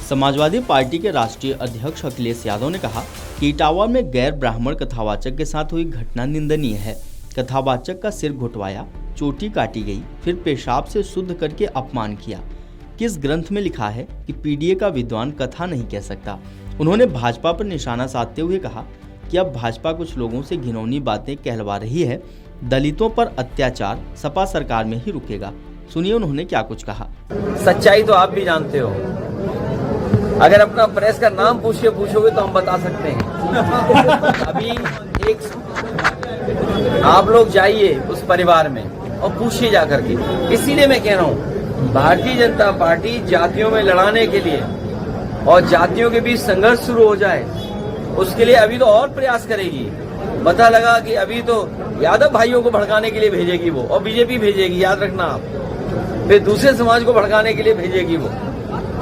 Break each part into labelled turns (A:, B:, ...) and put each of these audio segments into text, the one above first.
A: Samajwadi party के राष्ट्रीय अध्यक्ष अखिलेश यादव ने कहा कि इटावा में गैर ब्राह्मण कथावाचक के साथ हुई घटना निंदनीय है। कथावाचक का सिर घुटवाया, चोटी काटी गई, फिर पेशाब से शुद्ध करके अपमान किया। किस ग्रंथ में लिखा है कि पीडीए का विद्वान कथा नहीं कह सकता। उन्होंने भाजपा पर निशाना साधते हुए कहा कि अब भाजपा कुछ लोगों से घिनौनी बातें कहलवा रही है। दलितों पर अत्याचार सपा सरकार में ही रुकेगा। सुनिए उन्होंने क्या कुछ कहा।
B: सच्चाई तो आप भी जानते हो। अगर अपना प्रेस का नाम पूछोगे तो हम बता सकते हैं। अभी आप लोग जाइए उस परिवार में और पूछिए जाकर के। इसीलिए मैं कह रहा हूँ, भारतीय जनता पार्टी जातियों में लड़ाने के लिए और जातियों के बीच संघर्ष शुरू हो जाए, उसके लिए अभी तो और प्रयास करेगी। पता लगा कि अभी तो यादव भाइयों को भड़काने के लिए भेजेगी वो, और बीजेपी भेजेगी, याद रखना आप। फिर दूसरे समाज को भड़काने के लिए भेजेगी वो,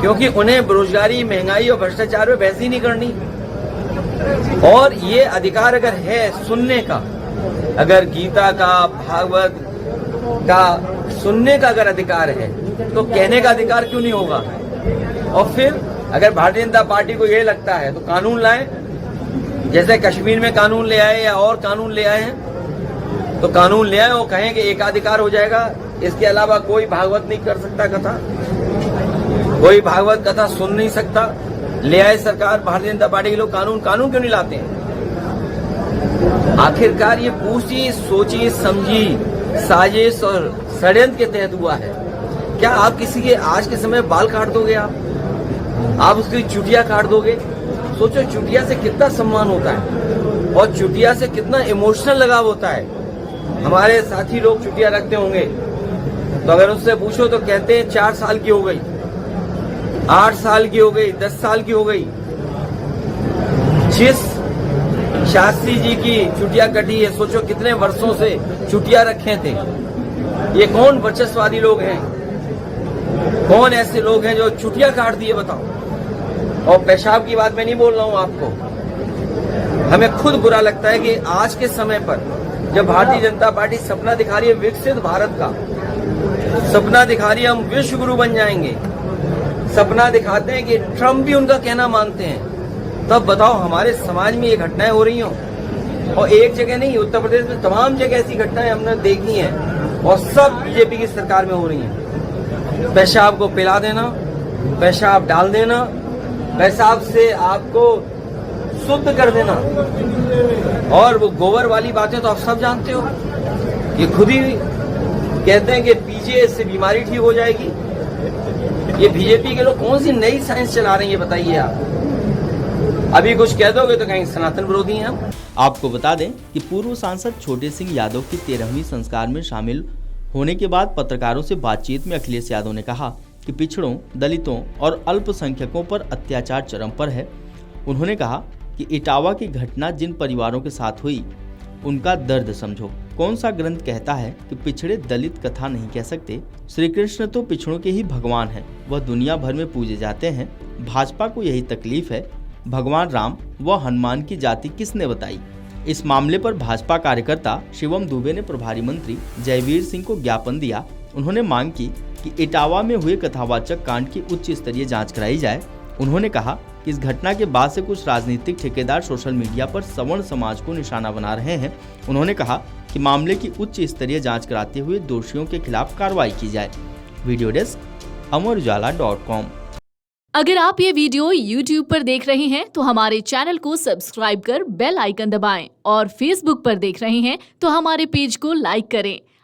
B: क्योंकि उन्हें बेरोजगारी, महंगाई और भ्रष्टाचार में बहस ही नहीं करनी। और ये अधिकार अगर है सुनने का, अगर गीता का, भागवत का सुनने का अगर अधिकार है, तो कहने का अधिकार क्यों नहीं होगा। और फिर अगर भारतीय जनता पार्टी को ये लगता है तो कानून लाए, जैसे कश्मीर में कानून ले आए या और कानून ले आए हैं, तो कानून ले आए और कहें कि एकाधिकार हो जाएगा। इसके अलावा कोई भागवत नहीं कर सकता कथा, कोई भागवत कथा सुन नहीं सकता। ले आए सरकार, भारतीय जनता पार्टी के लोग कानून क्यों नहीं लाते हैं। आखिरकार ये पूछी सोची समझी साजिश और षड्यंत्र के तहत हुआ है। क्या आप किसी के आज के समय बाल काट दोगे? आप उसकी चुटिया काट दोगे? सोचो, चुटिया से कितना सम्मान होता है और चुटिया से कितना इमोशनल लगाव होता है। हमारे साथी लोग चुटिया रखते होंगे, तो अगर उससे पूछो तो कहते हैं 4 साल की हो गई, 8 साल की हो गई, 10 साल की हो गई। जिस शास्त्री जी की चुटिया कटी है, सोचो कितने वर्षों से चुटिया रखे थे। ये कौन वर्चस्ववादी लोग हैं? कौन ऐसे लोग हैं जो चुटिया काट दिए, बताओ। और पेशाब की बात मैं नहीं बोल रहा हूं आपको। हमें खुद बुरा लगता है कि आज के समय पर जब भारतीय जनता पार्टी सपना दिखा रही है विकसित भारत का, सपना दिखा रही है हम विश्व गुरु बन जाएंगे, सपना दिखाते हैं कि ट्रम्प भी उनका कहना मानते हैं, तब बताओ हमारे समाज में ये घटनाएं हो रही हो। और एक जगह नहीं, उत्तर प्रदेश में तमाम जगह ऐसी घटनाएं हमने देखी हैं और सब बीजेपी की सरकार में हो रही हैं। पेशाब को पिला देना, पेशाब डाल देना, पेशाब से आपको शुद्ध कर देना। और वो गोबर वाली बातें तो आप सब जानते हो, ये खुद ही कहते हैं कि पीजिए इससे बीमारी ठीक हो जाएगी। ये बीजेपी के लोग कौन सी नई साइंस चला रहे हैं, ये बताइए आप। अभी कुछ कह दोगे तो कहीं सनातन विरोधी हैं हम।
A: आपको बता दें कि पूर्व सांसद छोटे सिंह यादव की 13वीं संस्कार में शामिल होने के बाद पत्रकारों से बातचीत में अखिलेश यादव ने कहा कि पिछड़ों, दलितों और अल्पसंख्यकों पर अत्याचार चरम पर है। उन्होंने कहा कि इटावा की घटना जिन परिवारों के साथ हुई उनका दर्द समझो। कौन सा ग्रंथ कहता है कि पिछड़े दलित कथा नहीं कह सकते? श्री कृष्ण तो पिछड़ों के ही भगवान हैं, वह दुनिया भर में पूजे जाते हैं। भाजपा को यही तकलीफ है। भगवान राम व हनुमान की जाति किसने बताई? इस मामले पर भाजपा कार्यकर्ता शिवम दुबे ने प्रभारी मंत्री जयवीर सिंह को ज्ञापन दिया। उन्होंने मांग की कि इटावा में हुए कथावाचक कांड की उच्च स्तरीय जांच कराई जाए। उन्होंने कहा कि इस घटना के बाद से कुछ राजनीतिक ठेकेदार सोशल मीडिया पर सवर्ण समाज को निशाना बना रहे हैं। उन्होंने कहा कि मामले की उच्च स्तरीय जांच कराते हुए दोषियों के खिलाफ कार्रवाई की जाए। वीडियो डेस्क अमरउजाला.com।
C: अगर आप ये वीडियो YouTube पर देख रहे हैं तो हमारे चैनल को सब्सक्राइब कर बेल आइकन दबाएं, और Facebook पर देख रहे हैं तो हमारे पेज को लाइक करें।